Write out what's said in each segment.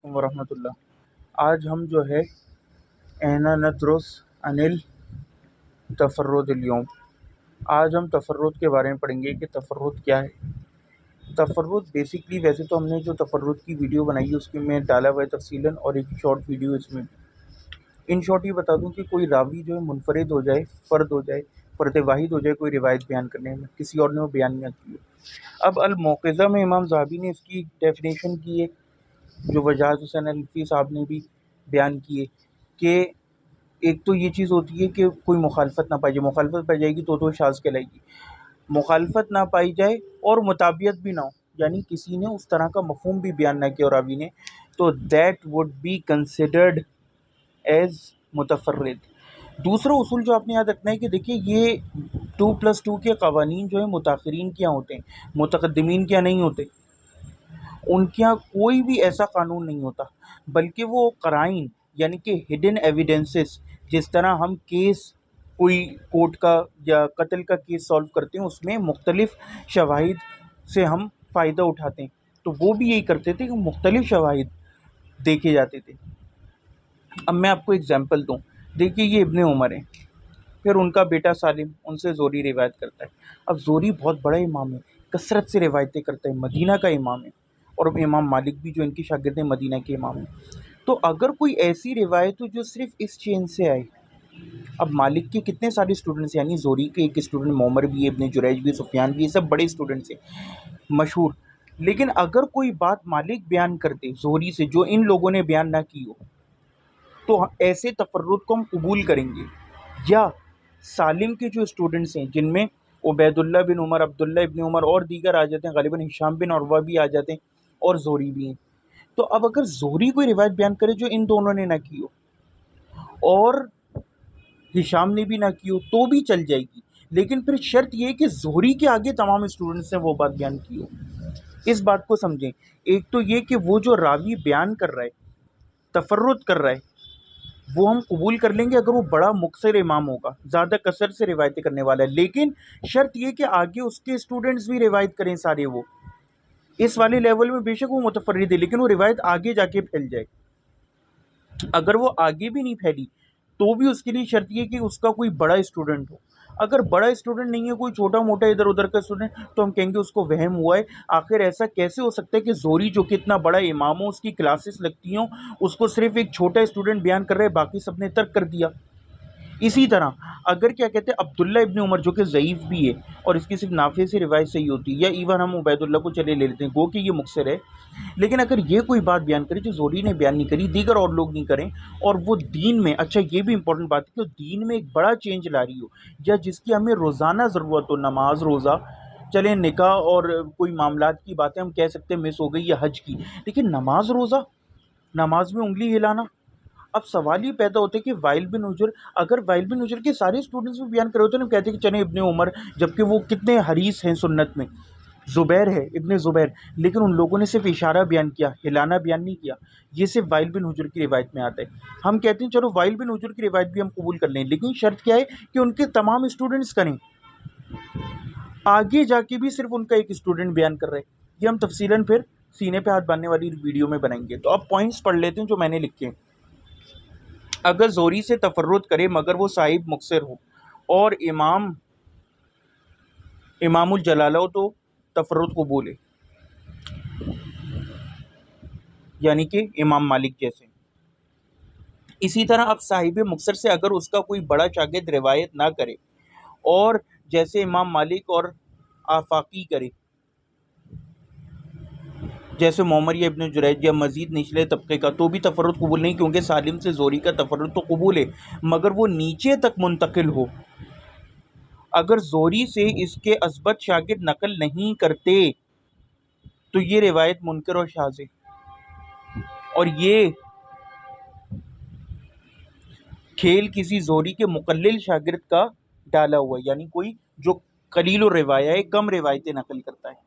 ورحمۃ اللہ۔ آج ہم جو ہے احنا ندرس انل تفرد اليوم، آج ہم تفرد کے بارے میں پڑھیں گے کہ تفرد کیا ہے۔ تفرد بیسکلی، ویسے تو ہم نے جو تفرد کی ویڈیو بنائی ہے اس کی میں ڈالا ہوا ہے تفصیلاً، اور ایک شارٹ ویڈیو اس میں ان شارٹ یہ بتا دوں کہ کوئی راوی جو ہے منفرد ہو جائے، فرد واحد ہو جائے کوئی روایت بیان کرنے میں، کسی اور نے وہ بیان نہ کی ہو۔ اب الموقظہ میں امام ذہبی نے اس کی ڈیفینیشن کی ہے، جو وجاہت حسین الفی صاحب نے بھی بیان کیے، کہ ایک تو یہ چیز ہوتی ہے کہ کوئی مخالفت نہ پائی جائے، مخالفت پائی جائے گی تو شاذ کہلائے گی، مخالفت نہ پائی جائے اور مطابعت بھی نہ ہو، یعنی کسی نے اس طرح کا مفہوم بھی بیان نہ کیا اور راوی نے، تو that would be considered as متفرد۔ دوسرا اصول جو آپ نے یاد رکھنا ہے کہ دیکھیے یہ 2+2 کے قوانین جو ہیں متاخرین کے یہاں ہوتے ہیں، متقدمین کے یہاں نہیں ہوتے، ان کے یہاں کوئی بھی ایسا قانون نہیں ہوتا، بلکہ وہ قرائن یعنی کہ ہڈن ایویڈنسز، جس طرح ہم کیس کوئی کورٹ کا یا قتل کا کیس سالو کرتے ہیں، اس میں مختلف شواہد سے ہم فائدہ اٹھاتے ہیں، تو وہ بھی یہی کرتے تھے کہ مختلف شواہد دیکھے جاتے تھے۔ اب میں آپ کو اگزامپل دوں، دیکھیے یہ ابن عمر ہے، پھر ان کا بیٹا سالم، ان سے زہری روایت کرتا ہے۔ اب زہری بہت بڑا امام ہے، کثرت سے روایتیں کرتا ہے، مدینہ کا امام ہے، اور امام مالک بھی جو ان کی شاگرد ہیں مدینہ کے امام ہیں۔ تو اگر کوئی ایسی روایت ہو جو صرف اس چین سے آئے، اب مالک کے کتنے سارے اسٹوڈنٹس، یعنی زہری کے ایک اسٹوڈنٹ معمر بھی ہے، ابن جریج بھی، سفیان بھی، یہ سب بڑے اسٹوڈنٹس ہیں مشہور، لیکن اگر کوئی بات مالک بیان کرتے زہری سے جو ان لوگوں نے بیان نہ کی ہو، تو ایسے تفرد کو ہم قبول کریں گے۔ یا سالم کے جو اسٹوڈنٹس ہیں، جن میں عبید اللہ بن عمر، عبداللہ ابن عمر اور دیگر آ جاتے ہیں، غالباً ہشام بن عروہ بھی آ جاتے ہیں، اور زہری بھی ہیں، تو اب اگر زہری کوئی روایت بیان کرے جو ان دونوں نے نہ کی ہو اور ہشام نے بھی نہ کی ہو تو بھی چل جائے گی، لیکن پھر شرط یہ کہ زہری کے آگے تمام اسٹوڈنٹس نے وہ بات بیان کی ہو۔ اس بات کو سمجھیں، ایک تو یہ کہ وہ جو راوی بیان کر رہا ہے، تفرد کر رہا ہے، وہ ہم قبول کر لیں گے اگر وہ بڑا مکثر امام ہوگا، زیادہ کثرت سے روایتیں کرنے والا ہے، لیکن شرط یہ کہ آگے اس کے اسٹوڈنٹس بھی روایت کریں سارے، وہ اس والے لیول میں بے شک وہ متفرد ہے، لیکن وہ روایت آگے جا کے پھیل جائے۔ اگر وہ آگے بھی نہیں پھیلی تو بھی اس کے لیے شرط یہ کہ اس کا کوئی بڑا اسٹوڈنٹ ہو۔ اگر بڑا اسٹوڈنٹ نہیں ہے، کوئی چھوٹا موٹا ادھر ادھر کا اسٹوڈنٹ، تو ہم کہیں گے اس کو وہم ہوا ہے۔ آخر ایسا کیسے ہو سکتا ہے کہ زہری جو کہ اتنا بڑا امام ہو، اس کی کلاسز لگتی ہوں، اس کو صرف ایک چھوٹا اسٹوڈنٹ بیان کر رہے ہیں، باقی سب نے ترک کر دیا۔ اسی طرح اگر کیا کہتے ہیں عبداللہ ابن عمر جو کہ ضعیف بھی ہے اور اس کی صرف نافع سے روایت صحیح ہوتی ہے، یا ایون ہم عبید اللہ کو چلے لے لیتے ہیں، گو کہ یہ مکثر ہے، لیکن اگر یہ کوئی بات بیان کرے جو زہری نے بیان نہیں کری، دیگر اور لوگ نہیں کریں، اور وہ دین میں، اچھا یہ بھی امپورٹنٹ بات ہے کہ وہ دین میں ایک بڑا چینج لا رہی ہو، یا جس کی ہمیں روزانہ ضرورت ہو، نماز، روزہ، چلیں نکاح اور کوئی معاملات کی باتیں ہم کہہ سکتے ہیں مس ہو گئی، یا حج کی، لیکن نماز، روزہ، نماز میں انگلی ہلانا، اب سوال یہ پیدا ہوتا ہے کہ وائل بن حجر، اگر وائل بن حجر کے سارے اسٹوڈنٹس بھی بیان کرے ہوتے ہیں، ہم کہتے ہیں کہ چلیں ابن عمر، جبکہ وہ کتنے حریص ہیں سنت میں، زبیر ہے، ابن زبیر، لیکن ان لوگوں نے صرف اشارہ بیان کیا، ہلانا بیان نہیں کیا، یہ صرف وائل بن حجر کی روایت میں آتا ہے۔ ہم کہتے ہیں چلو وائل بن حجر کی روایت بھی ہم قبول کر لیں، لیکن شرط کیا ہے کہ ان کے تمام اسٹوڈنٹس کریں، آگے جا کے بھی صرف ان کا ایک اسٹوڈنٹ بیان کر رہے ہیں۔ یہ ہم تفصیلاً پھر سینے پہ ہاتھ باندھنے والی ویڈیو میں بنائیں گے۔ تو اب پوائنٹس پڑھ لیتے ہیں جو میں نے لکھے ہیں۔ اگر زہری سے تفرد کرے مگر وہ صاحب مکثر ہو اور امام الجلالہ ہو تو تفرد قبول ہے، یعنی کہ امام مالک جیسے۔ اسی طرح اب صاحب مکثر سے اگر اس کا کوئی بڑا شاگرد روایت نہ کرے اور جیسے امام مالک اور آفاقی کرے، جیسے معمر یا ابن جریج یا مزید نچلے طبقے کا، تو بھی تفرد قبول نہیں، کیونکہ سالم سے زہری کا تفرد تو قبول ہے مگر وہ نیچے تک منتقل ہو۔ اگر زہری سے اس کے اثبت شاگرد نقل نہیں کرتے تو یہ روایت منکر اور شاذ ہے، اور یہ کھیل کسی زہری کے مقلل شاگرد کا ڈالا ہوا ہے، یعنی کوئی جو قلیل الروایہ ہے، کم روایتیں نقل کرتا ہے۔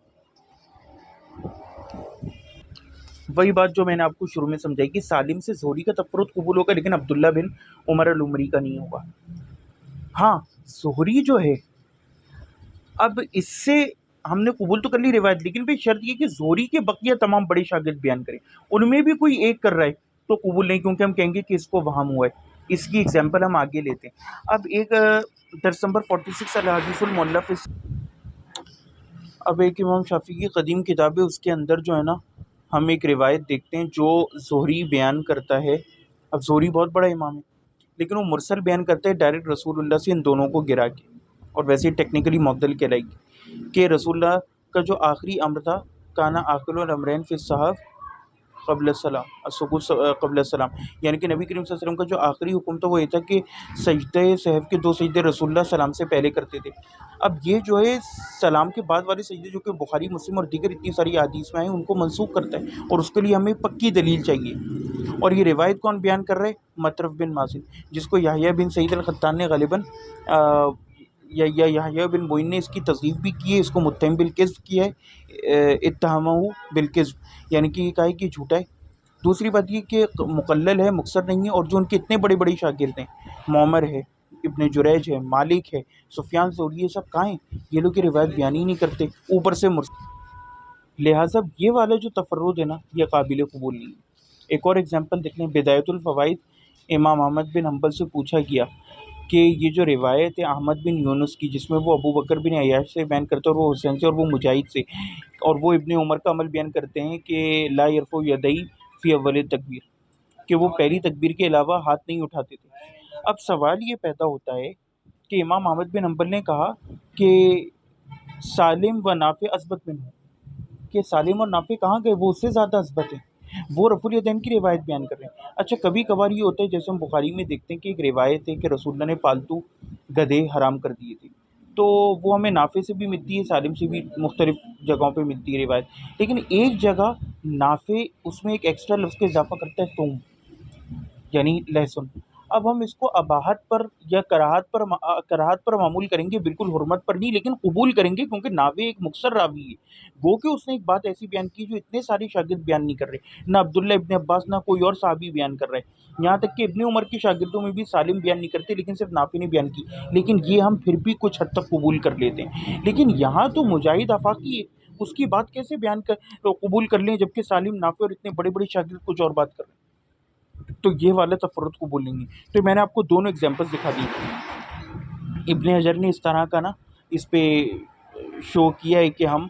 وہی بات جو میں نے آپ کو شروع میں سمجھائی کہ سالم سے زہری کا تفرد قبول ہوگا، لیکن عبداللہ بن عمر العمری کا نہیں ہوگا۔ ہاں زہری جو ہے، اب اس سے ہم نے قبول تو کر لی روایت، لیکن پھر شرط یہ کہ زہری کے بقیہ تمام بڑے شاگرد بیان کریں، ان میں بھی کوئی ایک کر رہا ہے تو قبول نہیں، کیونکہ ہم کہیں گے کہ اس کو وہم ہوا ہے۔ اس کی ایگزامپل ہم آگے لیتے ہیں۔ اب ایک درس نمبر 46 الحدیث المؤلف، اب ایک امام شافعی کی قدیم کتاب ہے، اس کے اندر جو ہے نا ہم ایک روایت دیکھتے ہیں جو زہری بیان کرتا ہے۔ اب زہری بہت بڑا امام ہے، لیکن وہ مرسل بیان کرتا ہے ڈائریکٹ رسول اللہ سے ان دونوں کو گرا کے، اور ویسے ٹیکنیکلی معدل کہلائے گی کہ رسول اللہ کا جو آخری امر تھا، کانا آخر الامرین فی الصحف قبل السلام السکوت قبل السلام، یعنی کہ نبی کریم صلی اللہ علیہ وسلم کا جو آخری حکم تھا وہ یہ تھا کہ سجدہ سہو کے 2 سجدے رسول اللہ سلام سے پہلے کرتے تھے۔ اب یہ جو ہے سلام کے بعد والے سجدے جو کہ بخاری مسلم اور دیگر اتنی ساری احادیث میں آئے ان کو منسوخ کرتا ہے، اور اس کے لیے ہمیں پکی دلیل چاہیے۔ اور یہ روایت کون بیان کر رہے ہیں؟ مطرف بن مازن، جس کو یحییٰ بن سعید القطان نے غالباً یا یحییٰ بن معین نے اس کی تصحیح بھی کی ہے، اس کو متہم بالکذب کیا ہے، اتہمہ بالکذب، یعنی کہ یہ کہا ہے کہ جھوٹا ہے۔ دوسری بات یہ کہ مقلل ہے، مکثر نہیں ہے، اور جو ان کے اتنے بڑے بڑے شاگرد ہیں، معمر ہے، ابن جریج ہے، مالک ہے، سفیان ثوری، یہ سب کہاں ہیں؟ یہ لوگ یہ روایت بیان ہی نہیں کرتے، اوپر سے لہٰذا یہ والا جو تفرد ہے نا یہ قابل قبول نہیں ہے۔ ایک اور ایگزامپل دیکھ لیں، بدایت الفوائد، امام احمد بن حنبل سے پوچھا گیا کہ یہ جو روایت ہے احمد بن یونس کی، جس میں وہ ابو بکر بن عیاش سے بیان کرتے ہیں، اور وہ حسین سے، اور وہ مجاہد سے، اور وہ ابن عمر کا عمل بیان کرتے ہیں کہ لا یرفع یدیہ فی اول تکبیر، کہ وہ پہلی تکبیر کے علاوہ ہاتھ نہیں اٹھاتے تھے۔ اب سوال یہ پیدا ہوتا ہے کہ امام احمد بن حنبل نے کہا کہ سالم و نافع اثبت منہ، کہ سالم اور نافع کہاں گئے؟ وہ اس سے زیادہ اثبت ہیں، وہ رفع الیدین کی روایت بیان کر رہے ہیں۔ اچھا کبھی کبھار یہ ہوتا ہے، جیسے ہم بخاری میں دیکھتے ہیں کہ ایک روایت ہے کہ رسول اللہ نے پالتو گدھے حرام کر دیے تھے، تو وہ ہمیں نافع سے بھی ملتی ہے، سالم سے بھی، مختلف جگہوں پہ ملتی ہے روایت، لیکن ایک جگہ نافع اس میں ایک ایکسٹرا لفظ کا اضافہ کرتا ہے، توم، یعنی لہسن۔ اب ہم اس کو اباحت پر یا کراہت پر معمول کریں گے، بالکل حرمت پر نہیں، لیکن قبول کریں گے، کیونکہ ناوے ایک مکثر راوی ہے، گو کہ اس نے ایک بات ایسی بیان کی جو اتنے سارے شاگرد بیان نہیں کر رہے، نہ عبداللہ ابن عباس نہ کوئی اور صحابی بیان کر رہے، یہاں تک کہ ابن عمر کے شاگردوں میں بھی سالم بیان نہیں کرتے، لیکن صرف نافع نے بیان کی، لیکن یہ ہم پھر بھی کچھ حد تک قبول کر لیتے ہیں۔ لیکن یہاں تو مجاہد آفاقی ہے، اس کی بات کیسے قبول کر لیں، جبکہ سالم، نافع اور اتنے بڑے بڑے شاگرد کچھ اور بات کر رہے ہیں؟ تو یہ والا تفرد قبول نہیں ہے۔ تو میں نے آپ کو دونوں ایگزامپل دکھا دی۔ ابن حجر نے اس طرح کا نا اس پہ شو کیا ہے کہ ہم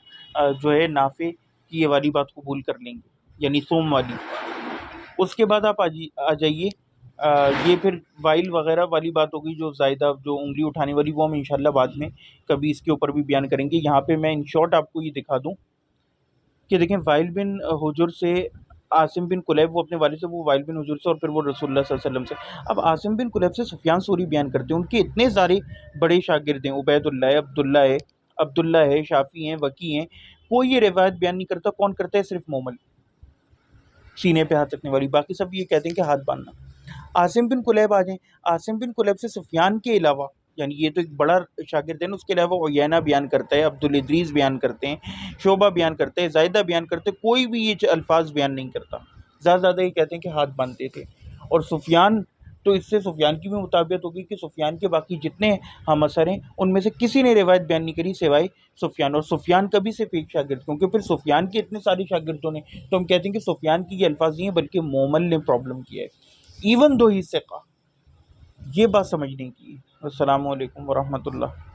جو ہے نافع کی یہ والی بات قبول کر لیں گے، یعنی سوم والی۔ اس کے بعد آپ آ جائیے، یہ پھر وائل وغیرہ والی بات ہوگی، جو زائدہ جو انگلی اٹھانے والی، وہ ہم انشاءاللہ بعد میں کبھی اس کے اوپر بھی بیان کریں گے۔ یہاں پہ میں ان شارٹ آپ کو یہ دکھا دوں کہ دیکھیں وائل بن حجر سے عاصم بن کلیب، وہ اپنے والد سے، وہ وائل بن حجر سے، اور پھر وہ رسول اللہ صلی اللہ علیہ وسلم سے۔ اب عاصم بن کلیب سے سفیان ثوری بیان کرتے ہیں، ان کے اتنے سارے بڑے شاگرد ہیں، عبید اللہ ہے، عبداللہ ہے، شافعی ہیں، وکی ہیں، کوئی یہ روایت بیان نہیں کرتا۔ کون کرتا ہے؟ صرف مومل، سینے پہ ہاتھ رکھنے والی، باقی سب یہ کہتے ہیں کہ ہاتھ باندھنا۔ عاصم بن کلیب آ جائیں، عاصم بن کلیب سے سفیان کے علاوہ، یعنی یہ تو ایک بڑا شاگرد ہے نا، اس کے علاوہ عیینہ بیان کرتا ہے، عبدالادریس بیان کرتے ہیں، شعبہ بیان کرتے ہیں، زائدہ بیان کرتے ہیں، کوئی بھی یہ الفاظ بیان نہیں کرتا، زیادہ یہ کہتے ہیں کہ ہاتھ باندھتے تھے۔ اور سفیان تو اس سے سفیان کی بھی مطابقت ہوگی کہ سفیان کے باقی جتنے ہم اثر ہیں ان میں سے کسی نے روایت بیان نہیں کری سوائے سفیان، اور سفیان کا بھی صرف ایک شاگرد، کیونکہ پھر سفیان کے اتنے سارے شاگردوں نے، تو ہم کہتے ہیں کہ سفیان کی یہ الفاظ نہیں ہیں بلکہ مومل نے پرابلم کیا ہے، ایون دو ہی ثقہ۔ یہ بات سمجھنے کی ہے۔ السلام علیکم ورحمۃ اللہ۔